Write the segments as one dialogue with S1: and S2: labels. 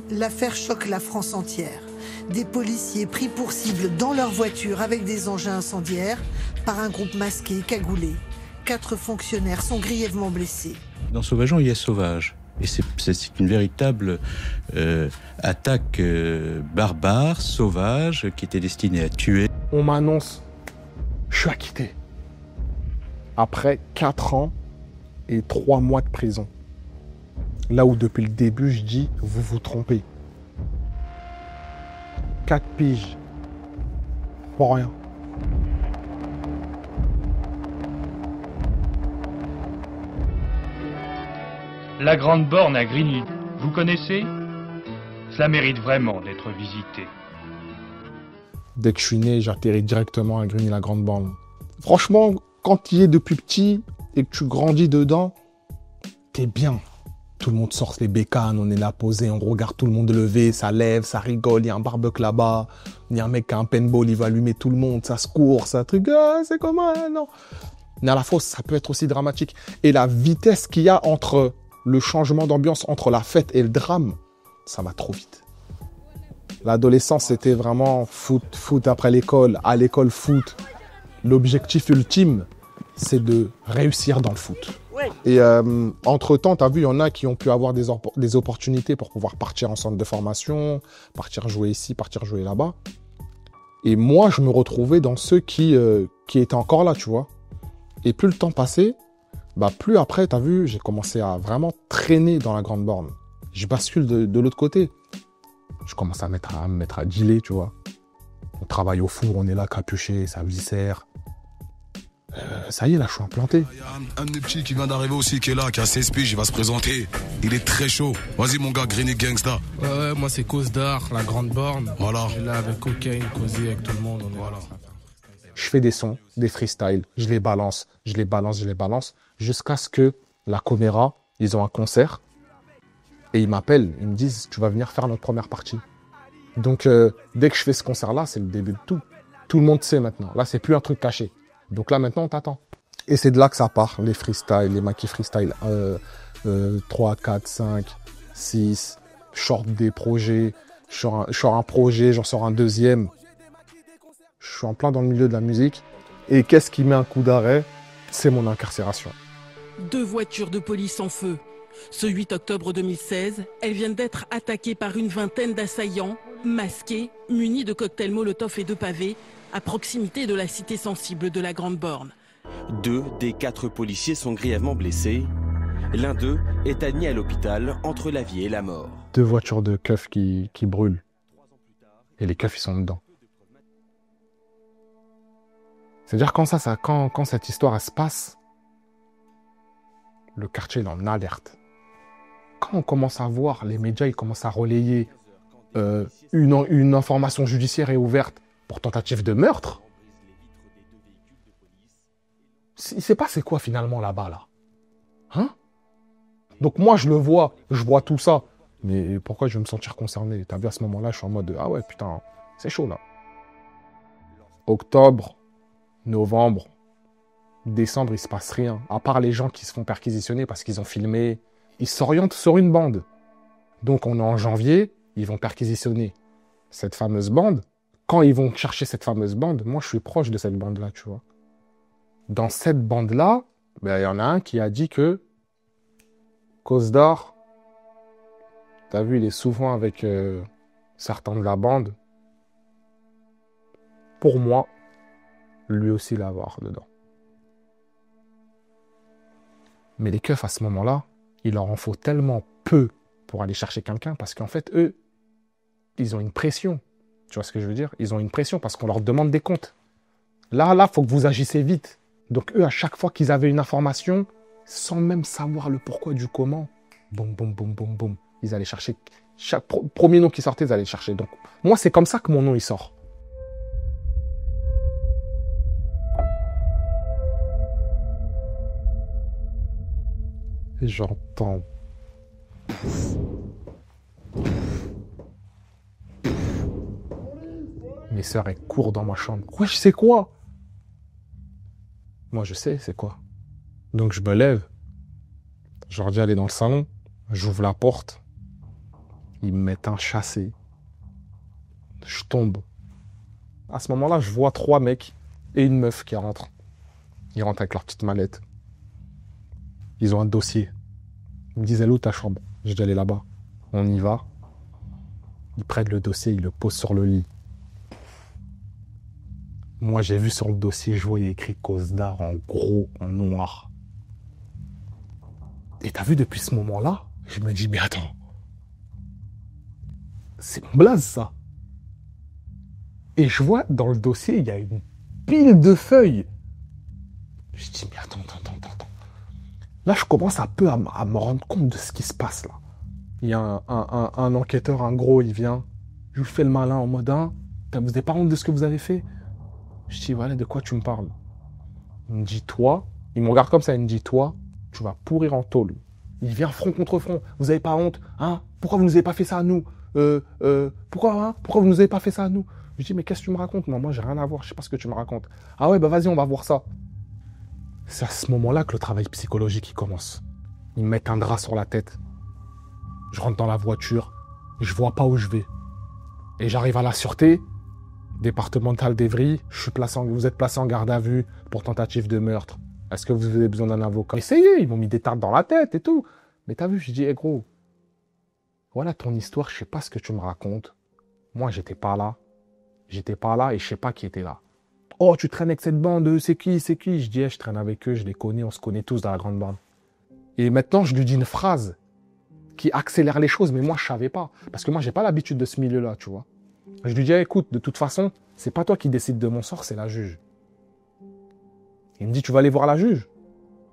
S1: L'affaire choque la France entière. Des policiers pris pour cible dans leur voiture avec des engins incendiaires par un groupe masqué et cagoulé. 4 fonctionnaires sont grièvement blessés.
S2: Dans Sauvageon, il y a Sauvage. Et c'est une véritable attaque barbare, sauvage, qui était destinée à tuer.
S3: On m'annonce, je suis acquitté. Après 4 ans et 3 mois de prison. Là où depuis le début, je dis, vous vous trompez. 4 piges. Pour rien.
S4: La Grande Borne à Grigny, vous connaissez? Cela mérite vraiment d'être visité.
S3: Dès que je suis né, j'atterris directement à Grigny-la-Grande-Borne. Franchement, quand tu y es depuis petit et que tu grandis dedans, t'es bien. Tout le monde sort les bécanes, on est là posé, on regarde tout le monde lever, ça lève, ça rigole, il y a un barbecue là-bas, il y a un mec qui a un paintball, il va allumer tout le monde, ça se court, ça truc, c'est comment, non. Mais à la fois, ça peut être aussi dramatique. Et la vitesse qu'il y a entre le changement d'ambiance, entre la fête et le drame, ça va trop vite. L'adolescence, c'était vraiment foot après l'école, à l'école foot. L'objectif ultime, c'est de réussir dans le foot. Et entre-temps, tu as vu, il y en a qui ont pu avoir des opportunités pour pouvoir partir en centre de formation, partir jouer ici, partir jouer là-bas. Et moi, je me retrouvais dans ceux qui étaient encore là, tu vois. Et plus le temps passait, plus après, tu as vu, j'ai commencé à vraiment traîner dans la Grande Borne. Je bascule de l'autre côté. Je commence à me mettre à dealer, tu vois. On travaille au four, on est là, capuché, ça viscère. Ça y est, là, je suis implanté.
S5: Il y a un de mes petits qui vient d'arriver aussi, qui est là, qui a 16 piges, il va se présenter. Il est très chaud. Vas-y, mon gars, Grigny Gangsta.
S6: Ouais, moi, c'est Cause d'Art, la Grande Borne.
S5: Voilà.
S6: Je suis là avec Cocaine, Causé, avec tout le monde. Voilà.
S3: Je fais des sons, des freestyles, je les balance, jusqu'à ce que la Coméra, ils ont un concert. Et ils m'appellent, ils me disent, tu vas venir faire notre première partie. Donc, dès que je fais ce concert-là, c'est le début de tout. Tout le monde sait maintenant. Là, c'est plus un truc caché. Donc là, maintenant, on t'attend. Et c'est de là que ça part, les freestyles, les maquis freestyle. 3, 4, 5, 6, je sors des projets, je sors un projet, j'en sors un deuxième. Je suis en plein dans le milieu de la musique. Et qu'est-ce qui met un coup d'arrêt? C'est mon incarcération.
S7: 2 voitures de police en feu. Ce 8 octobre 2016, elles viennent d'être attaquées par une vingtaine d'assaillants, masqués, munis de cocktails Molotov et de pavés, à proximité de la cité sensible de la Grande Borne.
S8: 2 des 4 policiers sont grièvement blessés. L'un d'eux est admis à l'hôpital entre la vie et la mort.
S3: 2 voitures de keufs qui brûlent. Et les keufs, ils sont dedans. C'est-à-dire quand cette histoire elle se passe, le quartier est en alerte. Quand on commence à voir, les médias ils commencent à relayer une information judiciaire est ouverte pour tentative de meurtre. Il s'est passé quoi finalement là-bas là? Hein? Donc moi je le vois, je vois tout ça. Mais pourquoi je vais me sentir concerné? T'as vu à ce moment-là, je suis en mode ah ouais putain, c'est chaud là. Octobre, novembre, décembre, il se passe rien. À part les gens qui se font perquisitionner parce qu'ils ont filmé. Ils s'orientent sur une bande. Donc on est en janvier, ils vont perquisitionner cette fameuse bande. Quand ils vont chercher cette fameuse bande, moi je suis proche de cette bande-là, tu vois. Dans cette bande-là, il y en a un qui a dit que Cause d'Art, t'as vu, il est souvent avec certains de la bande. Pour moi, lui aussi l'avoir dedans. Mais les keufs, à ce moment-là, il leur en faut tellement peu pour aller chercher quelqu'un parce qu'en fait, eux, ils ont une pression. Tu vois ce que je veux dire? Ils ont une pression parce qu'on leur demande des comptes. Là, il faut que vous agissez vite. Donc eux, à chaque fois qu'ils avaient une information, sans même savoir le pourquoi du comment, boum, boum, boum, boum, boum, ils allaient chercher. Chaque premier nom qui sortait, ils allaient le chercher. Donc moi, c'est comme ça que mon nom, il sort. Et j'entends. Mes sœurs, elles courent dans ma chambre. Wesh, c'est quoi? Moi, je sais, c'est quoi. Donc, je me lève. Je leur dis, allez dans le salon. J'ouvre la porte. Ils me mettent un chassé. Je tombe. À ce moment-là, je vois 3 mecs et une meuf qui rentrent. Ils rentrent avec leur petite mallette. Ils ont un dossier. Ils me disent, elle est où ta chambre? Je dis, elle est là-bas. On y va. Ils prennent le dossier, ils le posent sur le lit. Moi, j'ai vu sur le dossier, je voyais écrit cause d'art en gros, en noir. Et t'as vu, depuis ce moment-là, je me dis, mais attends, c'est mon blaze, ça. Et je vois, dans le dossier, il y a une pile de feuilles. Je dis, mais attends. Là, je commence un peu à me rendre compte de ce qui se passe, là. Il y a un enquêteur, un gros, il vient. Je lui fais le malin en mode, vous n'avez pas honte de ce que vous avez fait? Je dis, voilà, de quoi tu me parles? Il me dit, toi, il me regarde comme ça, il me dit, toi, tu vas pourrir en tôle. Il vient front contre front. Vous n'avez pas honte? Pourquoi vous ne nous avez pas fait ça à nous? Pourquoi vous ne nous avez pas fait ça à nous? Je dis, mais qu'est-ce que tu me racontes? Non, moi, j'ai rien à voir, je sais pas ce que tu me racontes. Ah ouais, bah vas-y, on va voir ça. C'est à ce moment-là que le travail psychologique il commence. Ils me mettent un drap sur la tête. Je rentre dans la voiture, je vois pas où je vais. Et j'arrive à la sûreté départementale d'Evry. Vous êtes placé en garde à vue pour tentative de meurtre. Est-ce que vous avez besoin d'un avocat? Essayez, ils m'ont mis des tartes dans la tête et tout. Mais t'as vu, je dis, gros, voilà ton histoire, je sais pas ce que tu me racontes. Moi, j'étais pas là. J'étais pas là et je sais pas qui était là. Oh, tu traînes avec cette bande, c'est qui? Je dis, je traîne avec eux, je les connais, on se connaît tous dans la grande bande. Et maintenant, je lui dis une phrase qui accélère les choses, mais moi, je savais pas. Parce que moi, j'ai pas l'habitude de ce milieu-là, tu vois. Je lui dis, écoute, de toute façon, c'est pas toi qui décides de mon sort, c'est la juge. Il me dit, tu vas aller voir la juge?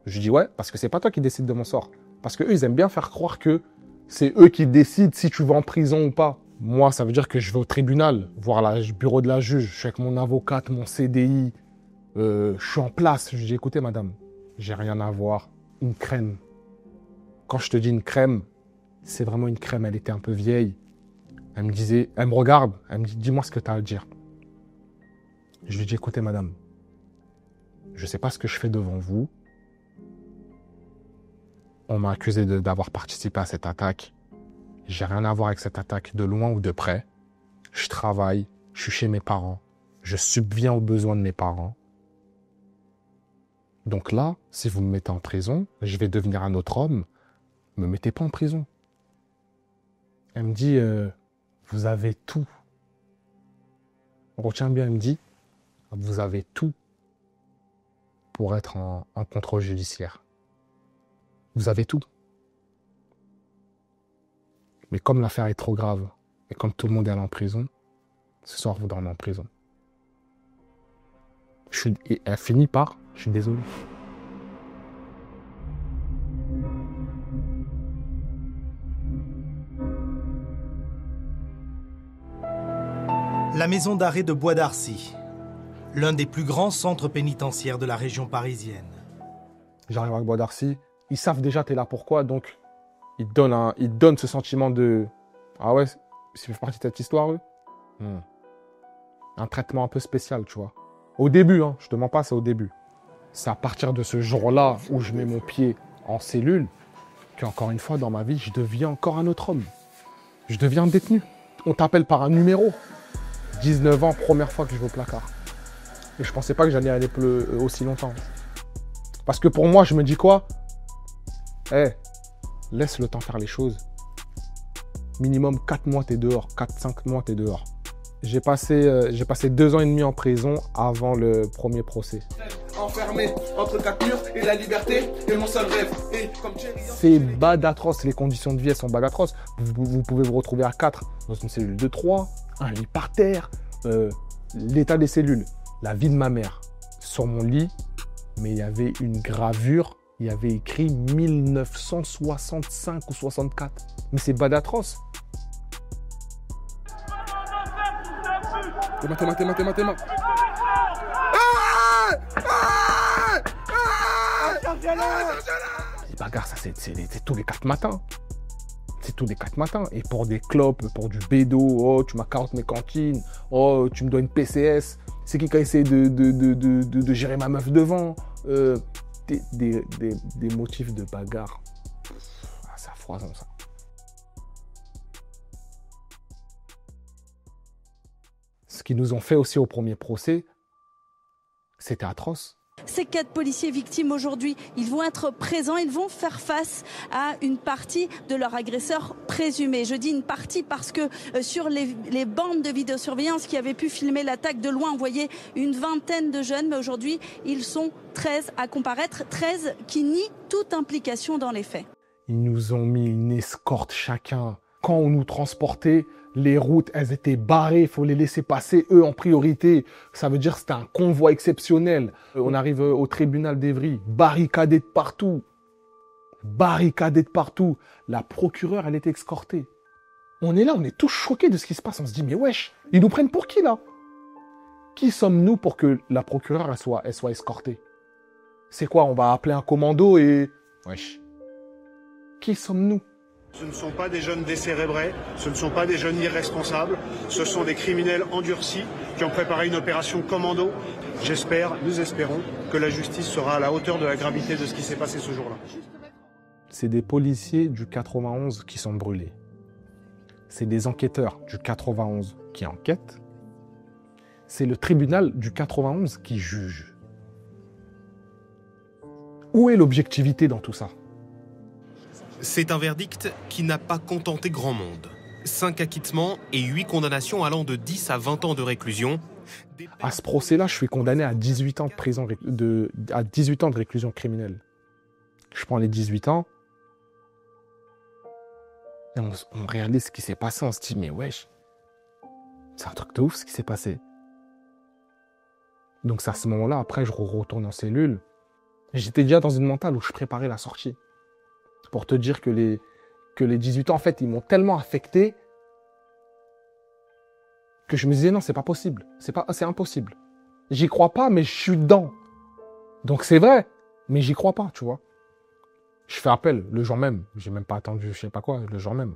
S3: Je lui dis, ouais, parce que c'est pas toi qui décides de mon sort. Parce que eux, ils aiment bien faire croire que c'est eux qui décident si tu vas en prison ou pas. Moi, ça veut dire que je vais au tribunal, voir le bureau de la juge. Je suis avec mon avocate, mon CDI. Je suis en place. Je lui dis, écoutez, madame, j'ai rien à voir. Une crème. Quand je te dis une crème, c'est vraiment une crème. Elle était un peu vieille. Elle me regarde. Elle me dit, dis-moi ce que tu as à dire. Je lui dis, écoutez, madame, je ne sais pas ce que je fais devant vous. On m'a accusé d'avoir participé à cette attaque. J'ai rien à voir avec cette attaque de loin ou de près. Je travaille, je suis chez mes parents. Je subviens aux besoins de mes parents. Donc là, si vous me mettez en prison, je vais devenir un autre homme. Ne me mettez pas en prison. Elle me dit, vous avez tout. On retient bien, elle me dit, vous avez tout pour être en contrôle judiciaire. Vous avez tout. Mais comme l'affaire est trop grave, et comme tout le monde est allé en prison, ce soir, vous dormez en prison. Et elle finit par, je suis désolé.
S9: La maison d'arrêt de Bois d'Arcy, l'un des plus grands centres pénitentiaires de la région parisienne.
S3: J'arrive avec Bois d'Arcy, ils savent déjà t'es là pourquoi, donc ils donnent ce sentiment de ah ouais, ça fait partie de cette histoire, eux. Un traitement un peu spécial, tu vois. Au début, je te mens pas, c'est au début. C'est à partir de ce jour-là où je mets mon pied en cellule qu'encore une fois dans ma vie, je deviens encore un autre homme. Je deviens détenu. On t'appelle par un numéro. 19 ans, première fois que je vais au placard. Et je pensais pas que j'allais aller aussi longtemps. Parce que pour moi, je me dis quoi? Laisse le temps faire les choses. Minimum 4 mois, t'es dehors. 4-5 mois, t'es dehors. J'ai passé 2 ans et demi en prison avant le premier procès.
S10: Enfermé entre 4 murs et la liberté est mon seul rêve.
S3: C'est bad atroce, les conditions de vie elles sont bad atroces. Vous pouvez vous retrouver à 4 dans une cellule de 3, un lit par terre, l'état des cellules, la vie de ma mère. Sur mon lit, mais il y avait une gravure, il y avait écrit 1965 ou 64. Mais c'est bad atroce.
S10: Tes mains.
S3: Les bagarres, ça c'est tous les 4 matins. C'est tous les 4 matins. Et pour des clopes, pour du bédo, oh tu m'as carotte mes cantines, oh tu me dois une PCS, c'est qui a essayé de gérer ma meuf devant. Des motifs de bagarre. C'est à foison ça. qu'ils nous ont fait aussi au premier procès, c'était atroce.
S11: Ces 4 policiers victimes aujourd'hui, ils vont être présents, ils vont faire face à une partie de leur agresseur présumé. Je dis une partie parce que sur les bandes de vidéosurveillance qui avaient pu filmer l'attaque de loin, on voyait une vingtaine de jeunes, mais aujourd'hui, ils sont 13 à comparaître, 13 qui nient toute implication dans les faits.
S3: Ils nous ont mis une escorte chacun. Quand on nous transportait, les routes, elles étaient barrées, il faut les laisser passer, eux en priorité. Ça veut dire que c'était un convoi exceptionnel. On arrive au tribunal d'Evry, barricadé de partout. Barricadé de partout. La procureure, elle est escortée. On est là, on est tous choqués de ce qui se passe. On se dit, mais wesh, ils nous prennent pour qui là? Qui sommes-nous pour que la procureure, elle soit escortée? C'est quoi, on va appeler un commando et... Wesh. Qui sommes-nous?
S12: Ce ne sont pas des jeunes décérébrés, ce ne sont pas des jeunes irresponsables, ce sont des criminels endurcis qui ont préparé une opération commando. Nous espérons que la justice sera à la hauteur de la gravité de ce qui s'est passé ce jour-là.
S3: C'est des policiers du 91 qui sont brûlés. C'est des enquêteurs du 91 qui enquêtent. C'est le tribunal du 91 qui juge. Où est l'objectivité dans tout ça ?
S13: C'est un verdict qui n'a pas contenté grand monde. 5 acquittements et 8 condamnations allant de 10 à 20 ans de réclusion.
S3: À ce procès-là, je suis condamné à 18 ans de prison, à 18 ans de réclusion criminelle. Je prends les 18 ans et on réalise ce qui s'est passé. On se dit, mais wesh, c'est un truc de ouf ce qui s'est passé. Donc c'est à ce moment-là, après, je retourne en cellule. J'étais déjà dans une mentale où je préparais la sortie. Pour te dire que les 18 ans, en fait, ils m'ont tellement affecté que je me disais non, c'est pas possible. C'est impossible. J'y crois pas, mais je suis dedans. Donc c'est vrai, mais j'y crois pas, tu vois. Je fais appel le jour même. J'ai même pas attendu, je sais pas quoi, le jour même.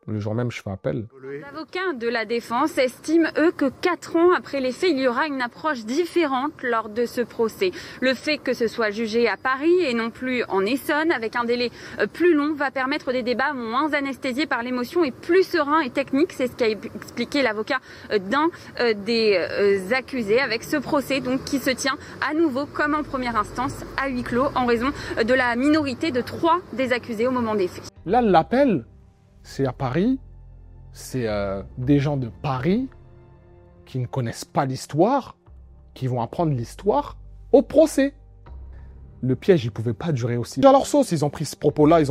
S3: Le jour même, je fais appel.
S14: Les avocats de la défense estiment, eux, que 4 ans après les faits, il y aura une approche différente lors de ce procès. Le fait que ce soit jugé à Paris et non plus en Essonne, avec un délai plus long, va permettre des débats moins anesthésiés par l'émotion et plus sereins et techniques. C'est ce qu'a expliqué l'avocat d'un des accusés avec ce procès donc, qui se tient à nouveau, comme en première instance, à huis clos, en raison de la minorité de 3 des accusés au moment des faits.
S3: Là, l'appel... c'est à Paris, c'est des gens de Paris qui ne connaissent pas l'histoire, qui vont apprendre l'histoire au procès. Le piège, il ne pouvait pas durer aussi. À leur sauce, ils ont pris ce propos-là, ils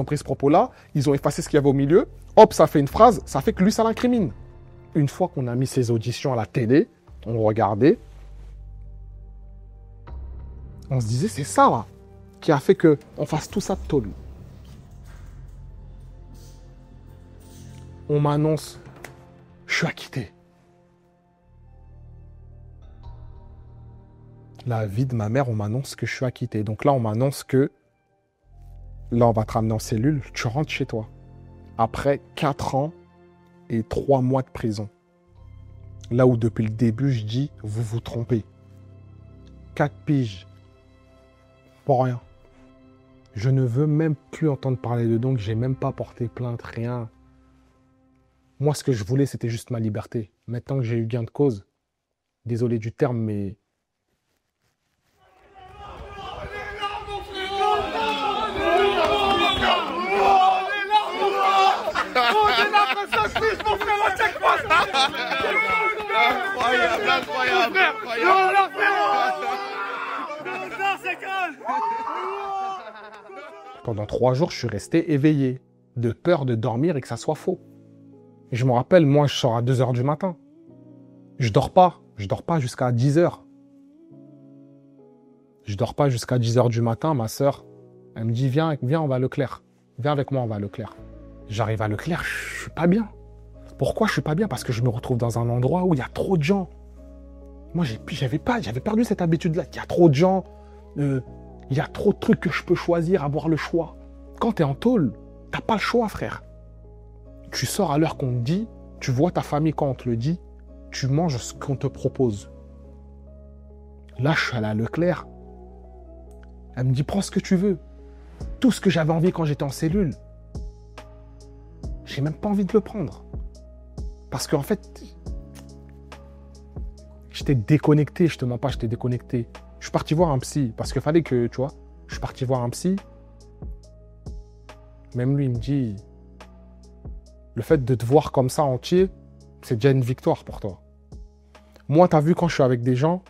S3: ont effacé ce qu'il y avait au milieu. Hop, ça fait une phrase, ça fait que lui, ça l'incrimine. Une fois qu'on a mis ces auditions à la télé, on regardait, on se disait, c'est ça, là, qui a fait qu'on fasse tout ça de tôle. On m'annonce, je suis acquitté. La vie de ma mère, on m'annonce que je suis acquitté. Donc là, on m'annonce que, là, on va te ramener en cellule, tu rentres chez toi. Après 4 ans et 3 mois de prison. Là où depuis le début, je dis, vous vous trompez. 4 piges. Pour rien. Je ne veux même plus entendre parler de donc, j'ai même pas porté plainte, rien. Moi, ce que je voulais, c'était juste ma liberté. Maintenant que j'ai eu gain de cause, désolé du terme, mais... Pendant 3 jours, je suis resté éveillé, de peur de dormir et que ça soit faux. Et je me rappelle, moi, je sors à 2h du matin. Je dors pas jusqu'à 10h. Je dors pas jusqu'à 10h du matin, ma sœur, elle me dit, viens, on va à Leclerc. Viens avec moi, on va à Leclerc. J'arrive à Leclerc, je suis pas bien. Pourquoi je suis pas bien? Parce que je me retrouve dans un endroit où il y a trop de gens. Moi, j'avais perdu cette habitude-là. Il y a trop de gens, il y a trop de trucs que je peux choisir, avoir le choix. Quand tu es en tôle, t'as pas le choix, frère. Tu sors à l'heure qu'on te dit, tu vois ta famille quand on te le dit, tu manges ce qu'on te propose. Là, je suis allé à Leclerc. Elle me dit, prends ce que tu veux. Tout ce que j'avais envie quand j'étais en cellule, j'ai même pas envie de le prendre. Parce qu'en fait, j'étais déconnecté, je te mens pas, j'étais déconnecté. Je suis parti voir un psy, parce qu'il fallait que, tu vois, je suis parti voir un psy. Même lui, il me dit, le fait de te voir comme ça entier, c'est déjà une victoire pour toi. Moi, tu as vu, quand je suis avec des gens,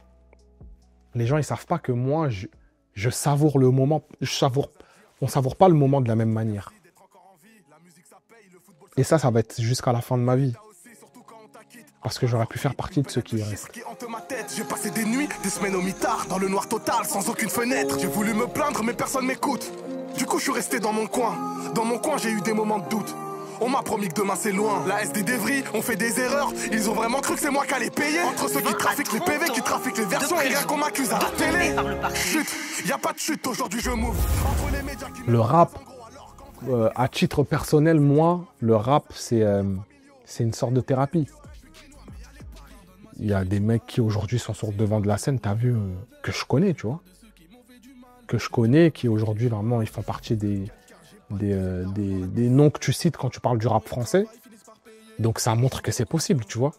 S3: les gens, ils savent pas que moi, je savoure le moment. On savoure pas le moment de la même manière. Et ça va être jusqu'à la fin de ma vie. Parce que j'aurais pu faire partie de ceux qui restent.
S15: J'ai passé des nuits, des semaines au mitard, dans le noir total, sans aucune fenêtre. J'ai voulu me plaindre, mais personne m'écoute. Du coup, je suis resté dans mon coin. Dans mon coin, j'ai eu des moments de doute. On m'a promis que demain c'est loin. La SD d'Evry, on fait des erreurs. Ils ont vraiment cru que c'est moi qui allais payer. Entre ceux qui trafiquent les PV, qui trafiquent les versions, et rien qu'on m'accuse à la télé. Chut, y a pas de chute, aujourd'hui je m'ouvre.
S3: Le rap, à titre personnel, moi, le rap, c'est une sorte de thérapie. Il y a des mecs qui aujourd'hui sont sur le devant de la scène, t'as vu, que je connais, tu vois. Que je connais, qui aujourd'hui vraiment, ils font partie des noms que tu cites quand tu parles du rap français. Donc ça montre que c'est possible, tu vois.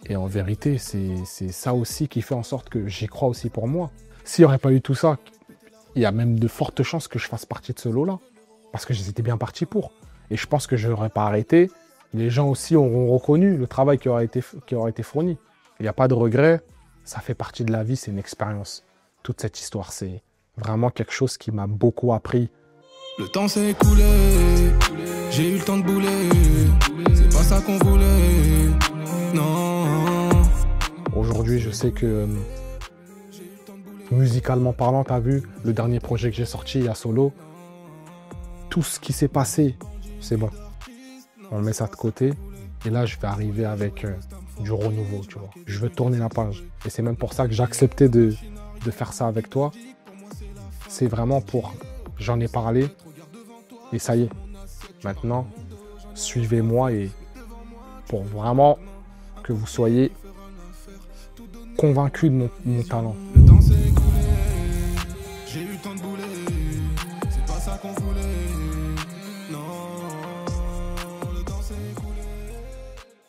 S3: Et en vérité, c'est ça aussi qui fait en sorte que j'y crois aussi pour moi. S'il n'y aurait pas eu tout ça, il y a même de fortes chances que je fasse partie de ce lot-là. Parce que j'étais bien parti pour. Et je pense que je n'aurais pas arrêté. Les gens aussi auront reconnu le travail qui aura été fourni. Il n'y a pas de regret. Ça fait partie de la vie, c'est une expérience. Toute cette histoire, c'est vraiment quelque chose qui m'a beaucoup appris.
S6: Le temps s'est écoulé, j'ai eu le temps de bouler, c'est pas ça qu'on voulait, non.
S3: Aujourd'hui, je sais que, musicalement parlant, t'as vu, le dernier projet que j'ai sorti à Solo, tout ce qui s'est passé, c'est bon. On met ça de côté, et là, je vais arriver avec du renouveau, tu vois. Je veux tourner la page, et c'est même pour ça que j'ai accepté de faire ça avec toi. C'est vraiment pour... J'en ai parlé et ça y est. Maintenant, suivez-moi et pour vraiment que vous soyez convaincus de mon talent.
S6: Le temps s'est écoulé, j'ai eu le temps de bouler, c'est pas ça qu'on voulait.